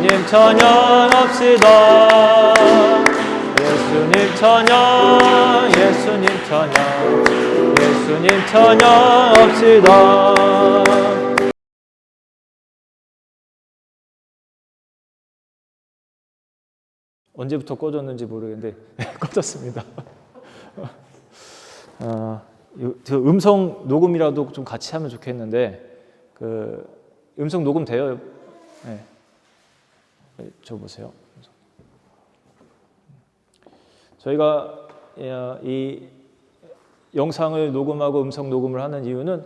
예수님 찬양합시다. 예수님 찬양, 예수님 찬양, 예수님 찬양합시다. 언제부터 꺼졌는지 모르겠는데 꺼졌습니다. 음성 녹음이라도 좀 같이 하면 좋겠는데 음성 녹음 돼요? 네. 저 보세요. 저희가 이 영상을 녹음하고 음성 녹음을 하는 이유는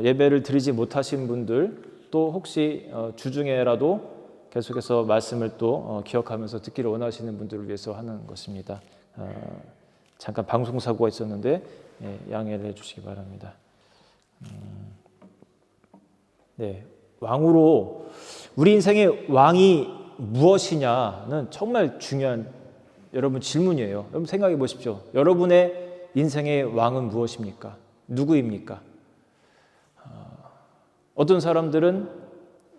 예배를 드리지 못하신 분들 또 혹시 주중에라도 계속해서 말씀을 또 기억하면서 듣기를 원하시는 분들을 위해서 하는 것입니다. 잠깐 방송사고가 있었는데 양해를 해주시기 바랍니다. 네, 왕으로 우리 인생의 왕이 무엇이냐는 정말 중요한 여러분 질문이에요. 여러분 생각해 보십시오. 여러분의 인생의 왕은 무엇입니까? 누구입니까? 어떤 사람들은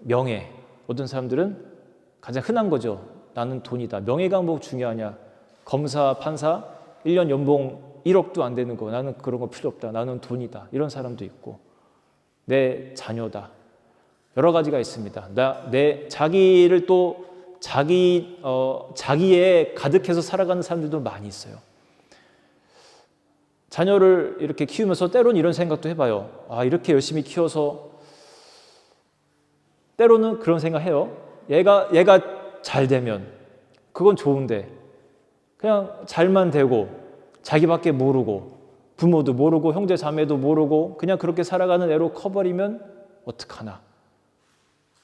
명예, 어떤 사람들은 가장 흔한 거죠. 나는 돈이다. 명예가 뭐 중요하냐? 검사, 판사 1년 연봉 1억도 안 되는 거 나는 그런 거 필요 없다. 나는 돈이다. 이런 사람도 있고 내 자녀다. 여러 가지가 있습니다. 내 자기를 또 자기에 가득해서 살아가는 사람들도 많이 있어요. 자녀를 이렇게 키우면서 때로는 이런 생각도 해봐요. 이렇게 열심히 키워서 때로는 그런 생각해요. 얘가 잘 되면 그건 좋은데 그냥 잘만 되고 자기밖에 모르고 부모도 모르고 형제 자매도 모르고 그냥 그렇게 살아가는 애로 커버리면 어떡하나.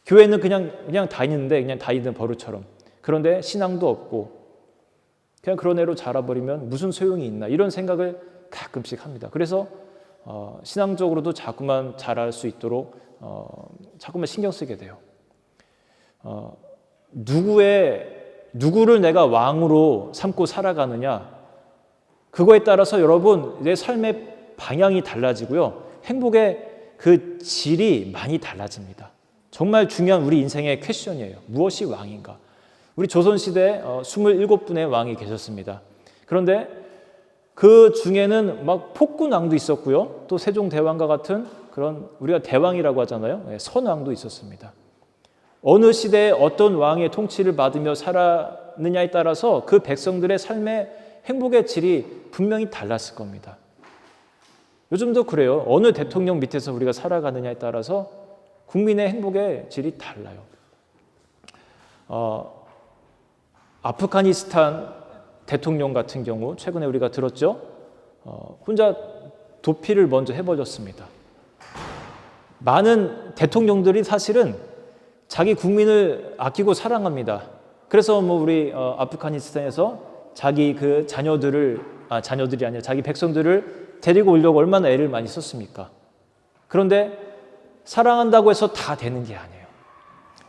교회는 그냥 다니는데 그냥 다니는 버릇처럼. 그런데 신앙도 없고 그냥 그런 애로 자라버리면 무슨 소용이 있나 이런 생각을 가끔씩 합니다. 그래서 신앙적으로도 자꾸만 자랄 수 있도록 자꾸만 신경 쓰게 돼요. 누구를 내가 왕으로 삼고 살아가느냐 그거에 따라서 여러분 내 삶의 방향이 달라지고요. 행복의 그 질이 많이 달라집니다. 정말 중요한 우리 인생의 퀘션이에요. 무엇이 왕인가? 우리 조선시대에 27분의 왕이 계셨습니다. 그런데 그 중에는 막 폭군왕도 있었고요. 또 세종대왕과 같은 그런 우리가 대왕이라고 하잖아요. 선왕도 있었습니다. 어느 시대에 어떤 왕의 통치를 받으며 살았느냐에 따라서 그 백성들의 삶의 행복의 질이 분명히 달랐을 겁니다. 요즘도 그래요. 어느 대통령 밑에서 우리가 살아가느냐에 따라서 국민의 행복의 질이 달라요. 아프가니스탄 대통령 같은 경우 최근에 우리가 들었죠. 혼자 도피를 먼저 해버렸습니다. 많은 대통령들이 사실은 자기 국민을 아끼고 사랑합니다. 그래서 우리 아프가니스탄에서 자기 그 자녀들이 아니라 자기 백성들을 데리고 오려고 얼마나 애를 많이 썼습니까? 그런데 사랑한다고 해서 다 되는 게 아니에요.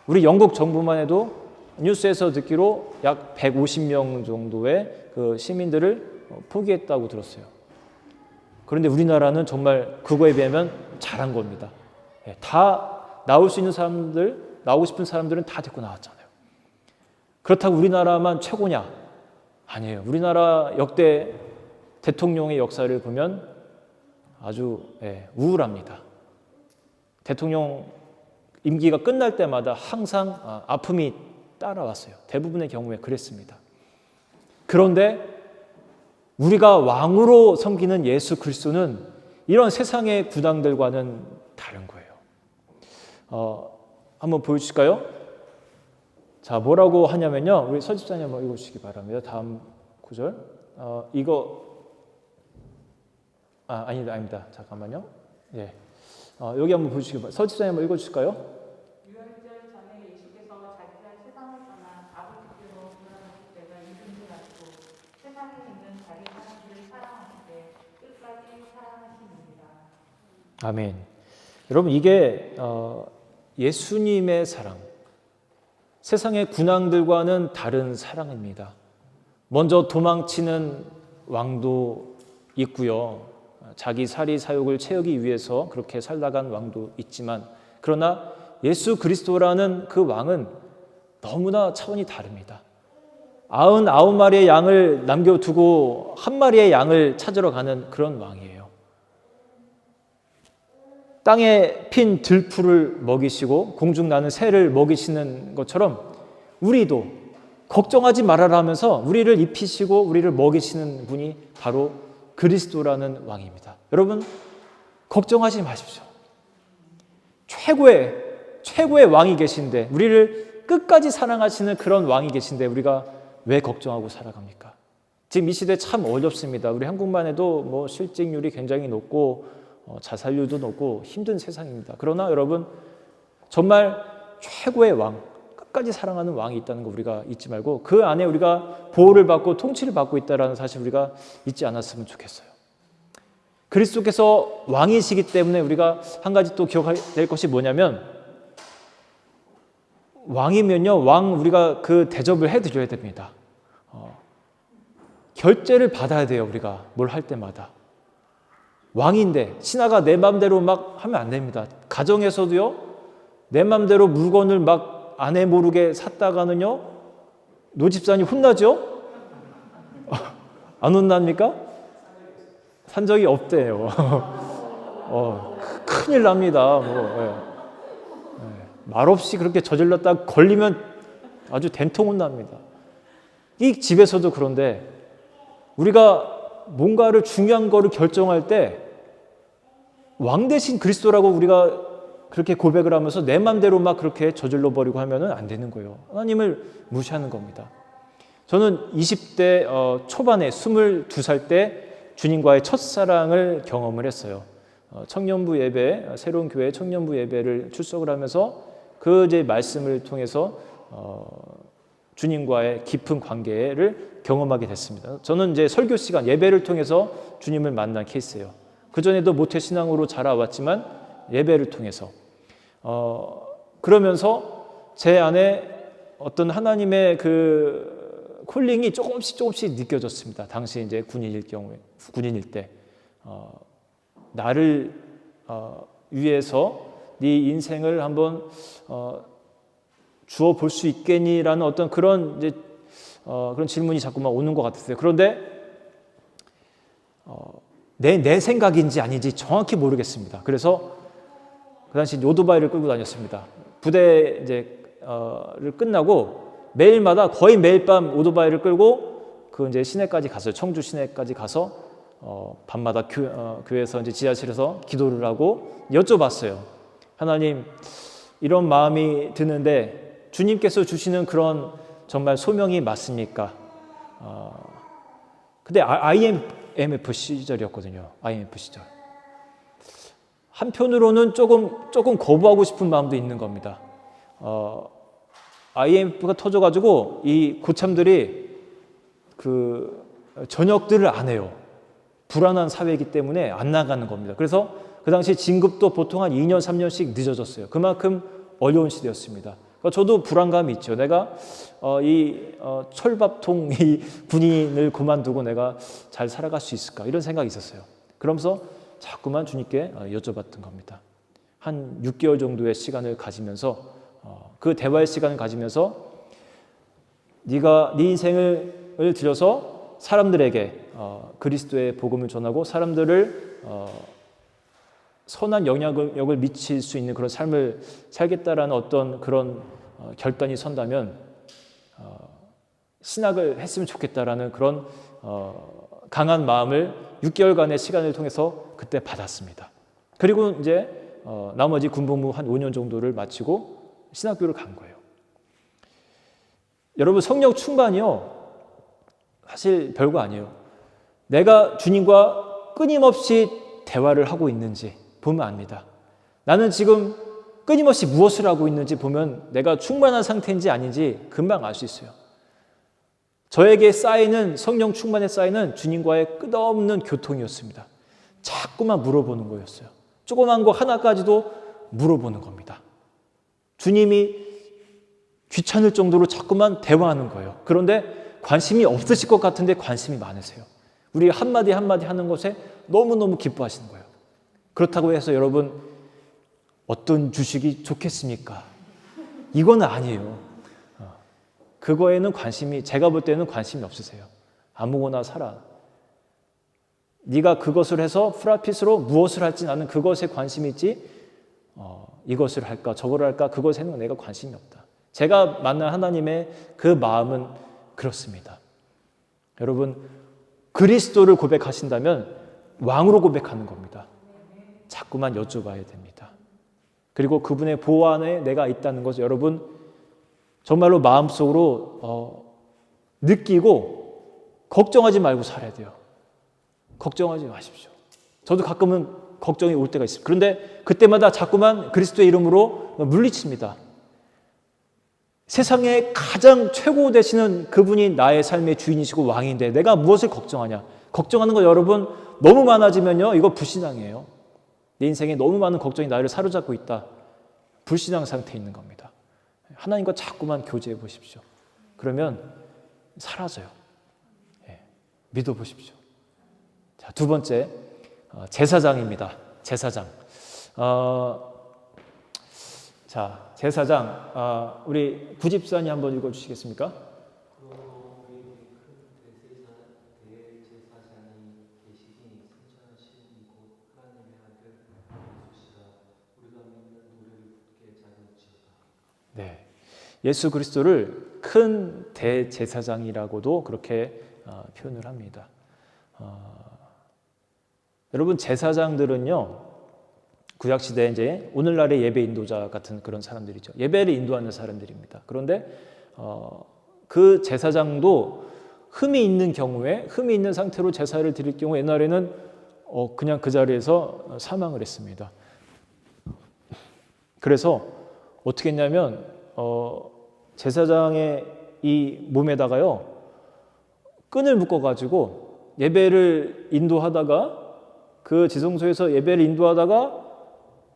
우리 영국 정부만 해도 뉴스에서 듣기로 약 150명 정도의 그 시민들을 포기했다고 들었어요. 그런데 우리나라는 정말 그거에 비하면 잘한 겁니다. 다 나올 수 있는 사람들, 나오고 싶은 사람들은 다 데리고 나왔잖아요. 그렇다고 우리나라만 최고냐? 아니에요. 우리나라 역대 대통령의 역사를 보면 아주 우울합니다. 대통령 임기가 끝날 때마다 항상 아픔이 따라왔어요. 대부분의 경우에 그랬습니다. 그런데 우리가 왕으로 섬기는 예수 그리스도는 이런 세상의 구당들과는 다른 거예요. 한번 보여주실까요? 자, 뭐라고 하냐면요. 우리 서집사님 한번 읽어주시기 바랍니다. 다음 구절. 아닙니다. 잠깐만요. 예. 여기 한번 보여주시기 바랍니다. 서집사님 한번 읽어주실까요? 유월절 전에 예수께서 자기가 세상을 떠나 아버지께로 돌아가실 때가 이른 줄 알고 세상에 있는 자기 사람들을 사랑하시되 끝까지 사랑하십니다. 아멘. 여러분 이게 예수님의 사랑, 세상의 군왕들과는 다른 사랑입니다. 먼저 도망치는 왕도 있고요. 자기 사리 사욕을 채우기 위해서 그렇게 살다간 왕도 있지만 그러나 예수 그리스도라는 그 왕은 너무나 차원이 다릅니다. 99마리의 양을 남겨두고 한 마리의 양을 찾으러 가는 그런 왕이에요. 땅에 핀 들풀을 먹이시고 공중 나는 새를 먹이시는 것처럼 우리도 걱정하지 말아라 하면서 우리를 입히시고 우리를 먹이시는 분이 바로 그리스도라는 왕입니다. 여러분, 걱정하지 마십시오. 최고의 왕이 계신데, 우리를 끝까지 사랑하시는 그런 왕이 계신데 우리가 왜 걱정하고 살아갑니까? 지금 이 시대 참 어렵습니다. 우리 한국만 해도 뭐 실직률이 굉장히 높고 자살률도 높고 힘든 세상입니다. 그러나 여러분, 정말 최고의 왕, 끝까지 사랑하는 왕이 있다는 거 우리가 잊지 말고 그 안에 우리가 보호를 받고 통치를 받고 있다는 사실 우리가 잊지 않았으면 좋겠어요. 그리스도께서 왕이시기 때문에 우리가 한 가지 또 기억해야 될 것이 뭐냐면, 왕이면요, 왕 우리가 그 대접을 해드려야 됩니다. 결제를 받아야 돼요. 우리가 뭘 할 때마다. 왕인데 신하가 내 맘대로 막 하면 안 됩니다. 가정에서도요, 내 맘대로 물건을 막 아내 모르게 샀다가는요, 노집사님 혼나죠? 안 혼납니까? 산 적이 없대요. 큰일 납니다. 말없이 그렇게 저질렀다 걸리면 아주 된통 혼납니다. 이 집에서도 그런데 우리가 뭔가를 중요한 거를 결정할 때 왕 대신 그리스도라고 우리가 그렇게 고백을 하면서 내 맘대로 막 그렇게 저질러 버리고 하면은 안 되는 거예요. 하나님을 무시하는 겁니다. 저는 20대 초반에 22살 때 주님과의 첫사랑을 경험을 했어요. 청년부 예배, 새로운 교회 청년부 예배를 출석을 하면서 그 이제 말씀을 통해서 주님과의 깊은 관계를 경험하게 됐습니다. 저는 이제 설교 시간, 예배를 통해서 주님을 만난 케이스예요. 그전에도 모태신앙으로 자라왔지만 예배를 통해서 그러면서 제 안에 어떤 하나님의 그 콜링이 조금씩 느껴졌습니다. 당시 이제 군인일 때 나를 위해서 네 인생을 한번 주어 볼 수 있겠니라는 어떤 그런 이제 그런 질문이 자꾸만 오는 것 같았어요. 그런데 내 생각인지 아닌지 정확히 모르겠습니다. 그래서 그 당시 오토바이를 끌고 다녔습니다. 부대 이제를 끝나고 거의 매일 밤 오토바이를 끌고 그 이제 시내까지 갔어요. 청주 시내까지 가서 밤마다 교회에서 이제 지하실에서 기도를 하고 여쭤봤어요. 하나님, 이런 마음이 드는데 주님께서 주시는 그런 정말 소명이 맞습니까? 근데 IMF 시절이었거든요. IMF 시절. 한편으로는 조금 거부하고 싶은 마음도 있는 겁니다. IMF가 터져가지고 이 고참들이 그 저녁들을 안 해요. 불안한 사회이기 때문에 안 나가는 겁니다. 그래서 그 당시 진급도 보통 한 2년, 3년씩 늦어졌어요. 그만큼 어려운 시대였습니다. 그러니까 저도 불안감이 있죠. 내가 철밥통 이 군인을 그만두고 내가 잘 살아갈 수 있을까, 이런 생각이 있었어요. 그러면서 자꾸만 주님께 여쭤봤던 겁니다. 한 6개월 정도의 시간을 가지면서 그 대화의 시간을 가지면서 네 인생을 들여서 사람들에게 그리스도의 복음을 전하고 사람들을 선한 영향력을 미칠 수 있는 그런 삶을 살겠다라는 어떤 그런 결단이 선다면 신학을 했으면 좋겠다라는 그런 강한 마음을 6개월간의 시간을 통해서 그때 받았습니다. 그리고 이제 나머지 군복무 한 5년 정도를 마치고 신학교를 간 거예요. 여러분, 성령 충만이요, 사실 별거 아니에요. 내가 주님과 끊임없이 대화를 하고 있는지 보면 압니다. 나는 지금 끊임없이 무엇을 하고 있는지 보면 내가 충만한 상태인지 아닌지 금방 알 수 있어요. 저에게 성령 충만에 쌓이는 주님과의 끝없는 교통이었습니다. 자꾸만 물어보는 거였어요. 조그만 거 하나까지도 물어보는 겁니다. 주님이 귀찮을 정도로 자꾸만 대화하는 거예요. 그런데 관심이 없으실 것 같은데 관심이 많으세요. 우리 한마디 하는 것에 너무너무 기뻐하시는 거예요. 그렇다고 해서 여러분, 어떤 주식이 좋겠습니까? 이건 아니에요. 그거에는 제가 볼 때는 관심이 없으세요. 아무거나 살아. 네가 그것을 해서 프라핏으로 무엇을 할지 나는 그것에 관심이 있지 이것을 할까 저거를 할까 그것에는 내가 관심이 없다. 제가 만난 하나님의 그 마음은 그렇습니다. 여러분 그리스도를 고백하신다면 왕으로 고백하는 겁니다. 자꾸만 여쭤봐야 됩니다. 그리고 그분의 보호 안에 내가 있다는 것을 여러분 정말로 마음속으로 느끼고 걱정하지 말고 살아야 돼요. 걱정하지 마십시오. 저도 가끔은 걱정이 올 때가 있습니다. 그런데 그때마다 자꾸만 그리스도의 이름으로 물리칩니다. 세상에 가장 최고 되시는 그분이 나의 삶의 주인이시고 왕인데 내가 무엇을 걱정하냐? 걱정하는 거 여러분 너무 많아지면요. 이거 불신앙이에요. 내 인생에 너무 많은 걱정이 나를 사로잡고 있다. 불신앙 상태에 있는 겁니다. 하나님과 자꾸만 교제해 보십시오. 그러면 사라져요. 믿어보십시오. 자, 두 번째 제사장입니다. 제사장. 자, 제사장. 우리 구집사님 한번 읽어주시겠습니까? 네, 예수 그리스도를 큰 대제사장이라고도 그렇게 표현을 합니다. 여러분 제사장들은요 구약 시대에 이제 오늘날의 예배 인도자 같은 그런 사람들이죠. 예배를 인도하는 사람들입니다. 그런데 그 제사장도 흠이 있는 경우에 흠이 있는 상태로 제사를 드릴 경우 옛날에는 그냥 그 자리에서 사망을 했습니다. 그래서 어떻게 했냐면 제사장의 이 몸에다가요 끈을 묶어가지고 예배를 인도하다가 그 지성소에서 예배를 인도하다가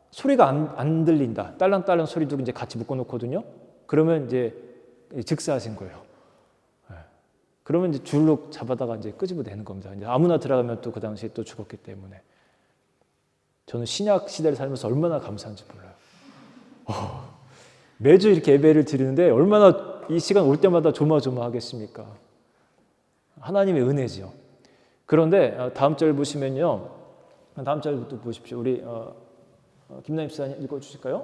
소리가 안 들린다. 딸랑딸랑 소리도 이제 같이 묶어놓거든요. 그러면 이제 즉사하신 거예요. 그러면 이제 줄로 잡아다가 이제 끄집어내는 겁니다. 이제 아무나 들어가면 또 그 당시에 또 죽었기 때문에 저는 신약 시대를 살면서 얼마나 감사한지 몰라요. 매주 이렇게 예배를 드리는데 얼마나 이 시간 올 때마다 조마조마하겠습니까? 하나님의 은혜지요. 그런데 다음 절 보시면요. 다음 절부터 보십시오. 우리 김남희 집사님 읽어주실까요?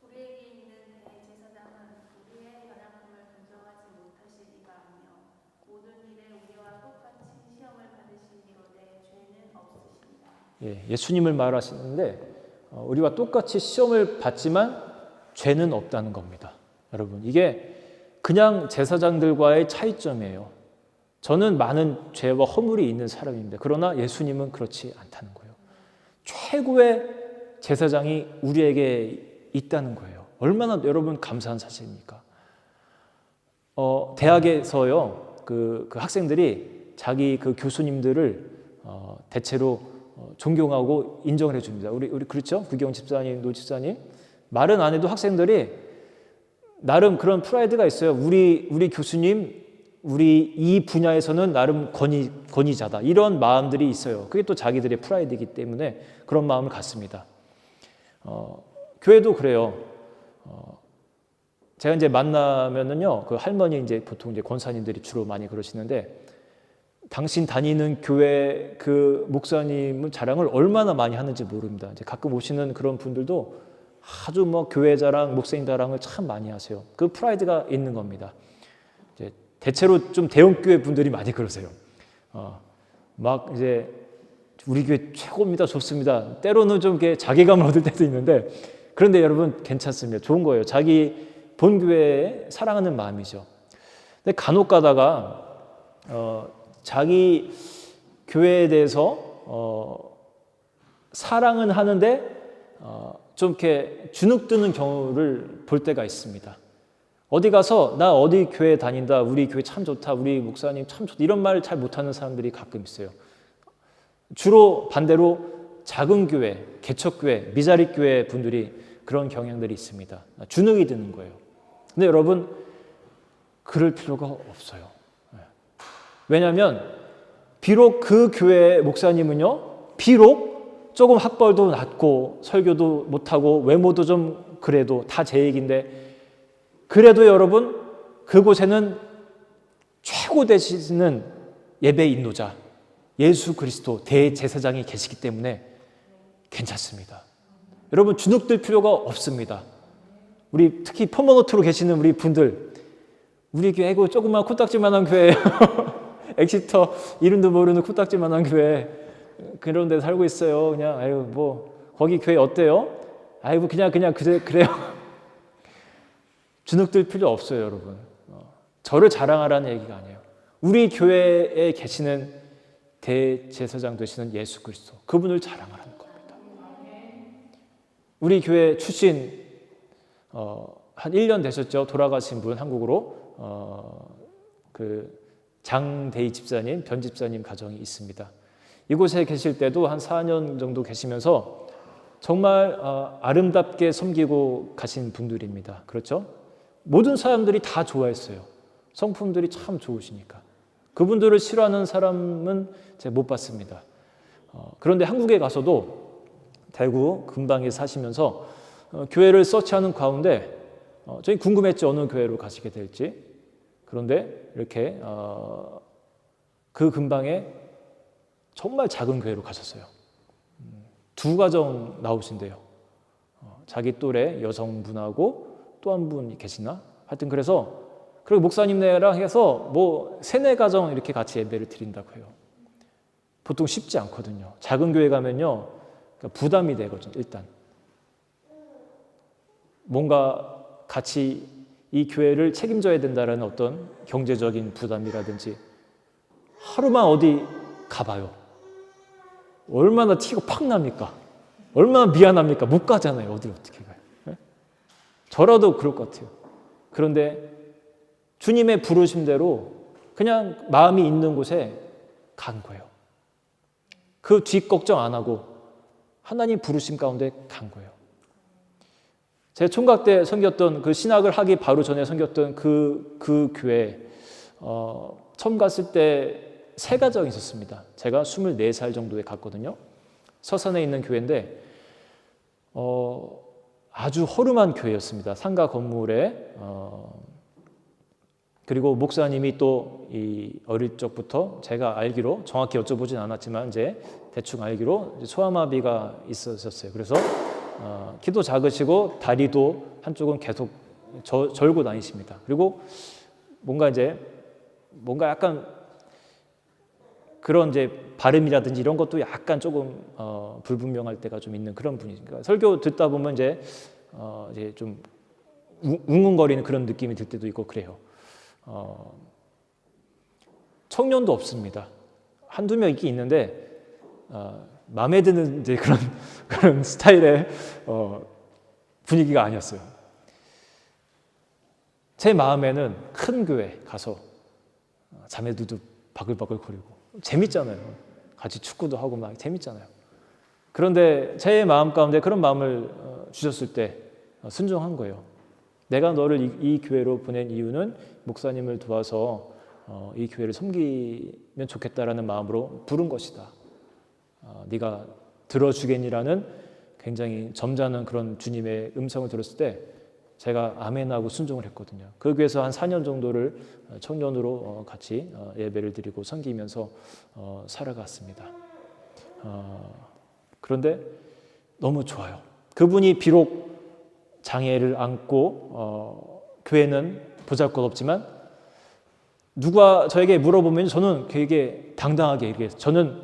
우리에게 있는 대제사장은 우리의 연약함을 긍정하지 못하시리가 아니요 모든 일에 우리와 똑같이 시험을 받으시리로되 죄는 없으시니라. 예수님을 말하시는데 우리와 똑같이 시험을 받지만 죄는 없다는 겁니다. 여러분 이게 그냥 제사장들과의 차이점이에요. 저는 많은 죄와 허물이 있는 사람입니다. 그러나 예수님은 그렇지 않다는 거예요. 최고의 제사장이 우리에게 있다는 거예요. 얼마나 여러분 감사한 사실입니까? 대학에서요 그 학생들이 자기 그 교수님들을 대체로 존경하고 인정을 해줍니다. 우리 그렇죠? 구경 집사님, 노 집사님 말은 안 해도 학생들이 나름 그런 프라이드가 있어요. 우리 교수님, 우리 이 분야에서는 나름 권위자다. 이런 마음들이 있어요. 그게 또 자기들의 프라이드이기 때문에 그런 마음을 갖습니다. 교회도 그래요. 제가 이제 만나면은요, 그 할머니 이제 보통 이제 권사님들이 주로 많이 그러시는데, 당신 다니는 교회 그 목사님은 자랑을 얼마나 많이 하는지 모릅니다. 이제 가끔 오시는 그런 분들도 아주 뭐 교회 자랑, 목사님 자랑을 참 많이 하세요. 그 프라이드가 있는 겁니다. 이제 대체로 좀 대형교회 분들이 많이 그러세요. 막 이제 우리 교회 최고입니다, 좋습니다. 때로는 좀 이렇게 자괴감을 얻을 때도 있는데, 그런데 여러분 괜찮습니다. 좋은 거예요. 자기 본교회에 사랑하는 마음이죠. 근데 간혹 가다가 자기 교회에 대해서 사랑은 하는데 좀 이렇게 주눅드는 경우를 볼 때가 있습니다. 어디 가서 나 어디 교회 다닌다, 우리 교회 참 좋다, 우리 목사님 참 좋다 이런 말 잘 못하는 사람들이 가끔 있어요. 주로 반대로 작은 교회, 개척교회, 미자립교회 분들이 그런 경향들이 있습니다. 주눅이 드는 거예요. 근데 여러분 그럴 필요가 없어요. 왜냐하면 비록 그 교회 목사님은요, 비록 조금 학벌도 낮고 설교도 못하고 외모도 좀 그래도 다 제 얘기인데, 그래도 여러분 그곳에는 최고 되시는 예배 인도자 예수 그리스도 대제사장이 계시기 때문에 괜찮습니다. 여러분 주눅들 필요가 없습니다. 우리 특히 퍼머너트로 계시는 우리 분들, 우리 교회 그 조그만 코딱지만한 교회예요. 엑시터 이름도 모르는 코딱지만한 교회 그런 데 살고 있어요. 그냥 아유 뭐 거기 교회 어때요? 아이고 그냥 그래요. 주눅들 필요 없어요, 여러분. 저를 자랑하라는 얘기가 아니에요. 우리 교회에 계시는 대제사장 되시는 예수 그리스도, 그분을 자랑하라는 겁니다. 우리 교회 출신 한 1년 되셨죠? 돌아가신 분 한국으로 그 장대희 집사님, 변 집사님 가정이 있습니다. 이곳에 계실 때도 한 4년 정도 계시면서 정말 아름답게 섬기고 가신 분들입니다. 그렇죠? 모든 사람들이 다 좋아했어요. 성품들이 참 좋으시니까. 그분들을 싫어하는 사람은 제가 못 봤습니다. 그런데 한국에 가서도 대구 근방에 사시면서 교회를 서치하는 가운데 저희 궁금했죠. 어느 교회로 가시게 될지. 그런데 이렇게 그 근방에 정말 작은 교회로 가셨어요. 2가정 나오신대요. 자기 또래 여성분하고 또 한 분 계시나? 하여튼 그래서 그리고 목사님네랑 해서 뭐 3-4가정 이렇게 같이 예배를 드린다고 해요. 보통 쉽지 않거든요. 작은 교회 가면요 부담이 되거든요. 일단 뭔가 같이 이 교회를 책임져야 된다는 어떤 경제적인 부담이라든지 하루만 어디 가봐요. 얼마나 티가 팍 납니까? 얼마나 미안합니까? 못 가잖아요. 어디 어떻게 가요? 네? 저라도 그럴 것 같아요. 그런데 주님의 부르심대로 그냥 마음이 있는 곳에 간 거예요. 그 뒷걱정 안 하고 하나님 부르심 가운데 간 거예요. 제가 총각 때 섬겼던 그 신학을 하기 바로 전에 섬겼던 그 교회 처음 갔을 때 3가정이 있었습니다. 제가 24살 정도에 갔거든요. 서산에 있는 교회인데 아주 허름한 교회였습니다. 상가 건물에 그리고 목사님이 또 이 어릴 적부터 제가 알기로 정확히 여쭤보진 않았지만 이제 대충 알기로 소아마비가 있으셨어요. 그래서 키도 작으시고 다리도 한쪽은 계속 절고 다니십니다. 그리고 뭔가 약간 그런 이제 발음이라든지 이런 것도 약간 조금 불분명할 때가 좀 있는 그런 분이니까 설교 듣다 보면 이제 좀 웅웅거리는 그런 느낌이 들 때도 있고 그래요. 청년도 없습니다. 1-2명 있긴 있는데 마음에 드는 이제 그런 스타일의 분위기가 아니었어요. 제 마음에는 큰 교회 가서 자매들도 바글바글 거리고 재밌잖아요. 같이 축구도 하고 막 재밌잖아요. 그런데 제 마음 가운데 그런 마음을 주셨을 때 순종한 거예요. 내가 너를 이 교회로 보낸 이유는 목사님을 도와서 이 교회를 섬기면 좋겠다라는 마음으로 부른 것이다. 네가 들어주겠니라는 굉장히 점잖은 그런 주님의 음성을 들었을 때 제가 아멘하고 순종을 했거든요. 그 교회에서 한 4년 정도를 청년으로 같이 예배를 드리고 섬기면서 살아갔습니다. 그런데 너무 좋아요. 그분이 비록 장애를 안고 교회는 보잘것없지만 누가 저에게 물어보면 저는 되게 당당하게 얘기해요. 저는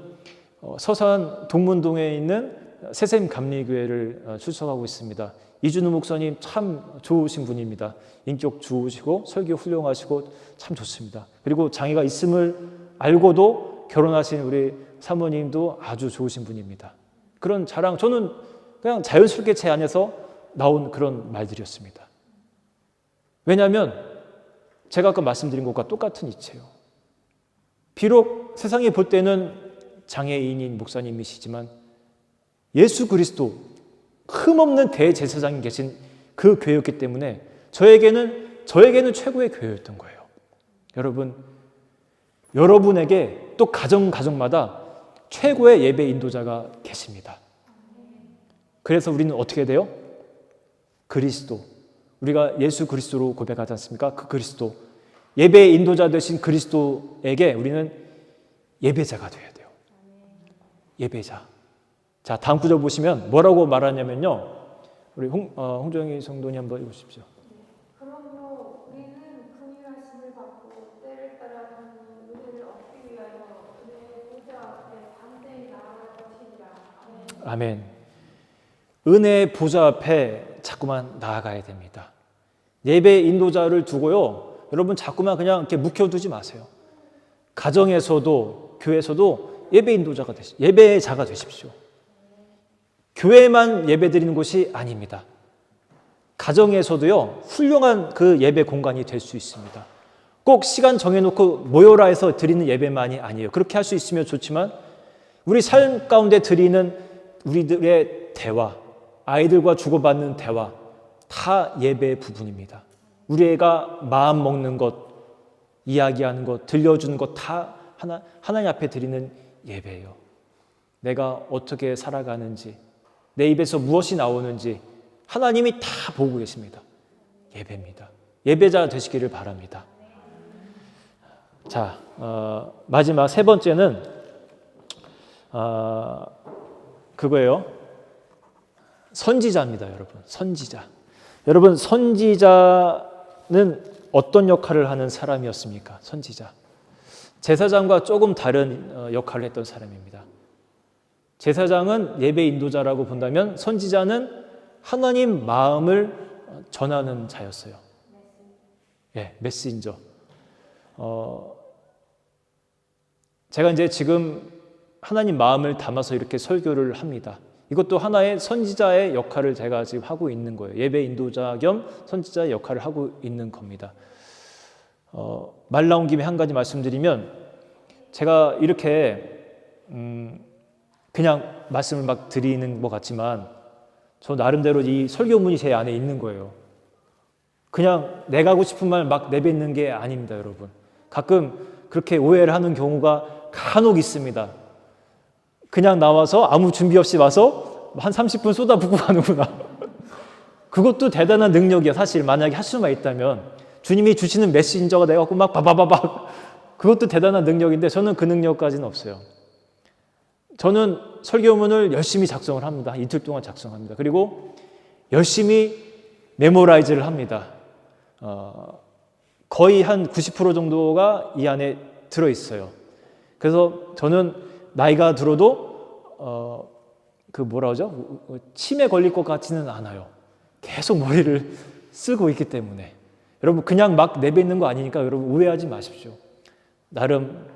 서산 동문동에 있는 새샘 감리교회를 출석하고 있습니다. 이준우 목사님 참 좋으신 분입니다. 인격 좋으시고 설교 훌륭하시고 참 좋습니다. 그리고 장애가 있음을 알고도 결혼하신 우리 사모님도 아주 좋으신 분입니다. 그런 자랑 저는 그냥 자연스럽게 제 안에서 나온 그런 말들이었습니다. 왜냐하면 제가 아까 말씀드린 것과 똑같은 이치예요. 비록 세상에 볼 때는 장애인인 목사님이시지만 예수 그리스도 흠없는 대제사장이 계신 그 교회였기 때문에 저에게는 최고의 교회였던 거예요. 여러분, 여러분에게 또 가정마다 최고의 예배 인도자가 계십니다. 그래서 우리는 어떻게 돼요? 그리스도, 우리가 예수 그리스도로 고백하지 않습니까? 그 그리스도, 예배의 인도자 되신 그리스도에게 우리는 예배자가 되어야 돼요. 예배자. 자, 다음 구절 보시면 뭐라고 말하냐면요. 우리 홍정희 성도님 한번 읽으십시오. 그러므로 우리는 긍휼하심을 받고 때를 따라 받는 은혜를 얻기 위하여 은혜의 보좌 앞에 담대히 나아갈 것이니라. 아멘. 은혜의 보좌 앞에 자꾸만 나아가야 됩니다. 예배 인도자를 두고요. 여러분 자꾸만 그냥 이렇게 묵혀두지 마세요. 가정에서도 교회에서도 예배 인도자가 예배자가 되십시오. 교회만 예배 드리는 곳이 아닙니다. 가정에서도요, 훌륭한 그 예배 공간이 될 수 있습니다. 꼭 시간 정해놓고 모여라 해서 드리는 예배만이 아니에요. 그렇게 할 수 있으면 좋지만 우리 삶 가운데 드리는 우리들의 대화, 아이들과 주고받는 대화, 다 예배의 부분입니다. 우리 애가 마음 먹는 것, 이야기하는 것, 들려주는 것 다 하나님 앞에 드리는 예배예요. 내가 어떻게 살아가는지, 내 입에서 무엇이 나오는지 하나님이 다 보고 계십니다. 예배입니다. 예배자 되시기를 바랍니다. 자, 마지막 세 번째는 그거예요. 선지자입니다, 여러분. 선지자. 여러분, 선지자는 어떤 역할을 하는 사람이었습니까? 선지자. 제사장과 조금 다른 역할을 했던 사람입니다. 제사장은 예배 인도자라고 본다면 선지자는 하나님 마음을 전하는 자였어요. 예, 메신저. 제가 이제 지금 하나님 마음을 담아서 이렇게 설교를 합니다. 이것도 하나의 선지자의 역할을 제가 지금 하고 있는 거예요. 예배 인도자 겸 선지자의 역할을 하고 있는 겁니다. 말 나온 김에 한 가지 말씀드리면 제가 이렇게 그냥 말씀을 막 드리는 것 같지만 저 나름대로 이 설교문이 제 안에 있는 거예요. 그냥 내가 하고 싶은 말 막 내뱉는 게 아닙니다, 여러분. 가끔 그렇게 오해를 하는 경우가 간혹 있습니다. 그냥 나와서 아무 준비 없이 와서 한 30분 쏟아붓고 가는구나. 그것도 대단한 능력이야. 사실 만약에 할 수만 있다면 주님이 주시는 메신저가 돼갖고 막 바바바박 그것도 대단한 능력인데 저는 그 능력까지는 없어요. 저는 설교문을 열심히 작성을 합니다. 이틀 동안 작성합니다. 그리고 열심히 메모라이즈를 합니다. 거의 한 90% 정도가 이 안에 들어있어요. 그래서 저는 나이가 들어도 그 뭐라 하죠? 치매 걸릴 것 같지는 않아요. 계속 머리를 쓰고 있기 때문에. 여러분 그냥 막 내뱉는 거 아니니까 여러분 오해하지 마십시오. 나름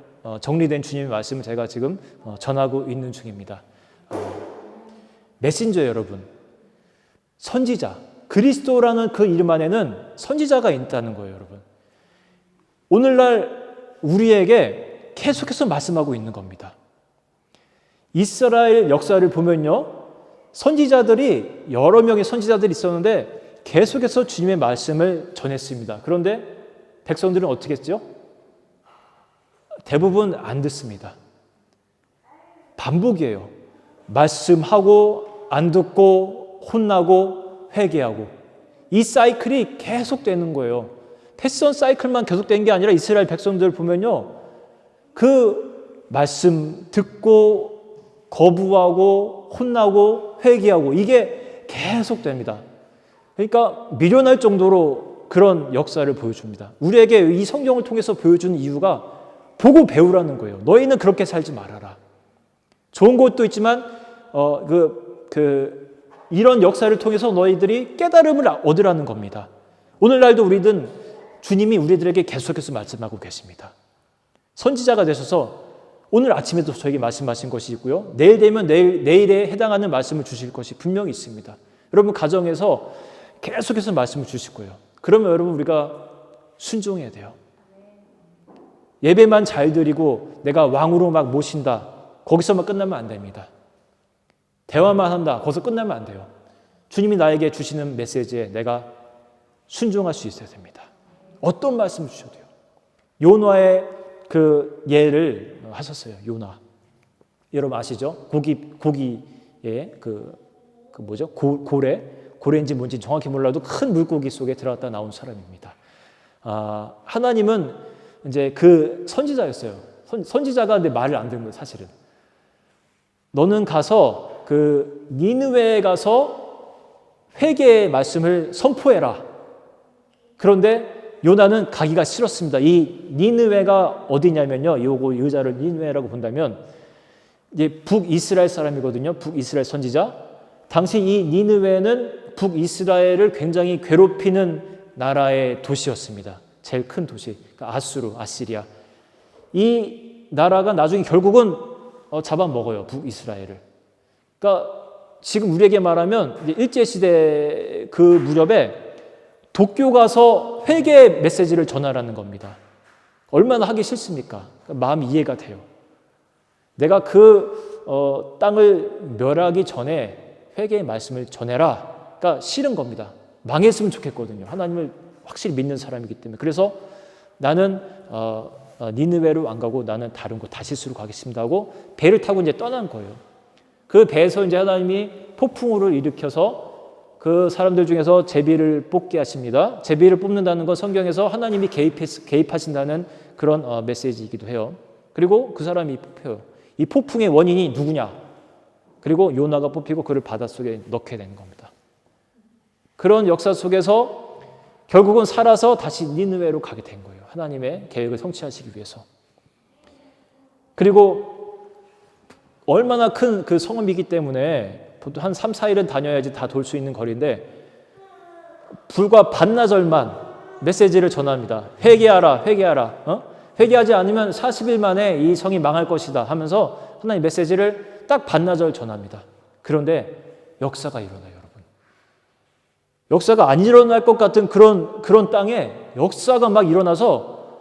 정리된 주님의 말씀을 제가 지금 전하고 있는 중입니다. 메신저 여러분, 선지자, 그리스도라는 그 이름 안에는 선지자가 있다는 거예요, 여러분. 오늘날 우리에게 계속해서 말씀하고 있는 겁니다. 이스라엘 역사를 보면요, 선지자들이 여러 명의 선지자들이 있었는데 계속해서 주님의 말씀을 전했습니다. 그런데 백성들은 어떻게 했죠? 대부분 안 듣습니다. 반복이에요. 말씀하고 안 듣고 혼나고 회개하고 이 사이클이 계속되는 거예요. 패션 사이클만 계속된 게 아니라 이스라엘 백성들 보면요, 그 말씀 듣고 거부하고 혼나고 회개하고 이게 계속됩니다. 그러니까 미련할 정도로 그런 역사를 보여줍니다. 우리에게 이 성경을 통해서 보여주는 이유가 보고 배우라는 거예요. 너희는 그렇게 살지 말아라. 좋은 것도 있지만 이런 역사를 통해서 너희들이 깨달음을 얻으라는 겁니다. 오늘날도 우리는 주님이 우리들에게 계속해서 말씀하고 계십니다. 선지자가 되셔서 오늘 아침에도 저에게 말씀하신 것이 있고요. 내일 되면 내일에 해당하는 말씀을 주실 것이 분명히 있습니다. 여러분 가정에서 계속해서 말씀을 주실 거예요. 그러면 여러분 우리가 순종해야 돼요. 예배만 잘 드리고 내가 왕으로 막 모신다. 거기서만 끝나면 안 됩니다. 대화만 한다. 거기서 끝나면 안 돼요. 주님이 나에게 주시는 메시지에 내가 순종할 수 있어야 됩니다. 어떤 말씀을 주셔도 돼요. 요나의 그 예를 하셨어요. 요나. 여러분 아시죠? 고기에 고래인지 뭔지 정확히 몰라도 큰 물고기 속에 들어갔다 나온 사람입니다. 하나님은 이제 그 선지자였어요. 선지자가 근데 말을 안 듣는 거예요, 사실은. 너는 가서 그 니느웨에 가서 회개의 말씀을 선포해라. 그런데 요나는 가기가 싫었습니다. 이 니느웨가 어디냐면요, 요거 의자를 니느웨라고 본다면 이제 북이스라엘 사람이거든요. 북이스라엘 선지자. 당시 이 니느웨는 북이스라엘을 굉장히 괴롭히는 나라의 도시였습니다. 제일 큰 도시, 그러니까 아수르, 아시리아. 이 나라가 나중에 결국은 잡아먹어요, 북이스라엘을. 그러니까 지금 우리에게 말하면 이제 일제시대 그 무렵에 도쿄 가서 회개 메시지를 전하라는 겁니다. 얼마나 하기 싫습니까? 그러니까 마음이 이해가 돼요. 내가 그 땅을 멸하기 전에 회개의 말씀을 전해라. 그러니까 싫은 겁니다. 망했으면 좋겠거든요. 하나님을 확실히 믿는 사람이기 때문에. 그래서 나는 니느웨로 안 가고 나는 다른 곳 다시스로 가겠습니다 하고 배를 타고 이제 떠난 거예요. 그 배에서 이제 하나님이 폭풍우를 일으켜서 그 사람들 중에서 제비를 뽑게 하십니다. 제비를 뽑는다는 건 성경에서 하나님이 개입하신다는 그런 메시지이기도 해요. 그리고 그 사람이 뽑혀요. 이 폭풍의 원인이 누구냐? 그리고 요나가 뽑히고 그를 바닷속에 넣게 되는 겁니다. 그런 역사 속에서 결국은 살아서 다시 니느웨로 가게 된 거예요. 하나님의 계획을 성취하시기 위해서. 그리고 얼마나 큰 그 성읍이기 때문에 보통 한 3, 4일은 다녀야지 다 돌 수 있는 거리인데 불과 반나절만 메시지를 전합니다. 회개하라, 회개하라. 회개하지 않으면 40일 만에 이 성이 망할 것이다 하면서 하나님 메시지를 딱 반나절 전합니다. 그런데 역사가 일어나요, 여러분. 역사가 안 일어날 것 같은 그런 땅에 역사가 막 일어나서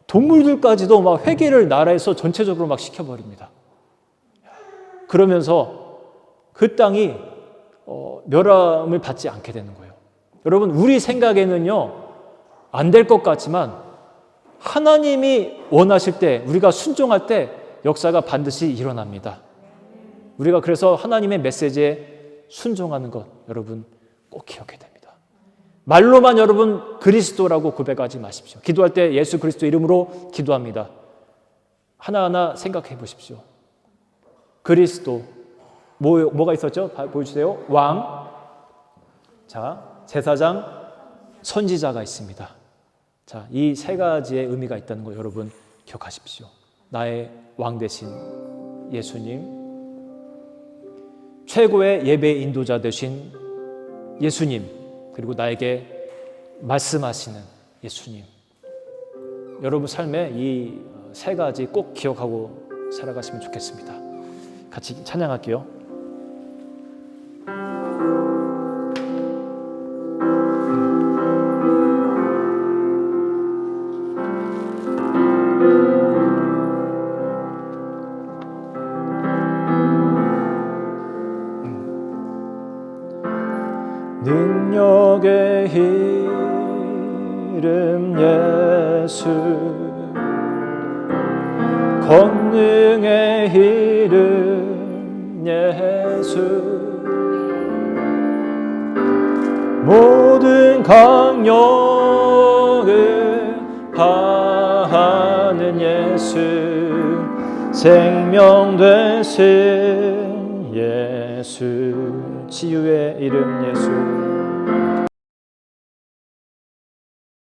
동물들까지도 막 회개를 나라에서 전체적으로 막 시켜버립니다. 그러면서 그 땅이 멸함을 받지 않게 되는 거예요. 여러분, 우리 생각에는요, 안 될 것 같지만 하나님이 원하실 때, 우리가 순종할 때 역사가 반드시 일어납니다. 우리가 그래서 하나님의 메시지에 순종하는 것, 여러분 꼭 기억해야 됩니다. 말로만 여러분 그리스도라고 고백하지 마십시오. 기도할 때 예수 그리스도 이름으로 기도합니다. 하나하나 생각해 보십시오. 그리스도, 뭐가 있었죠? 보여주세요. 왕, 자, 제사장, 선지자가 있습니다. 자, 이 세 가지의 의미가 있다는 거 여러분 기억하십시오. 나의 왕 되신 예수님, 최고의 예배 인도자 되신 예수님, 그리고 나에게 말씀하시는 예수님. 여러분 삶에 이 세 가지 꼭 기억하고 살아가시면 좋겠습니다. 같이 찬양할게요. 능력의 이름 예수, 권능의 이름 예수, 모든 강력을 파하는 예수, 생명 되신 예수, 치유의 이름 예수,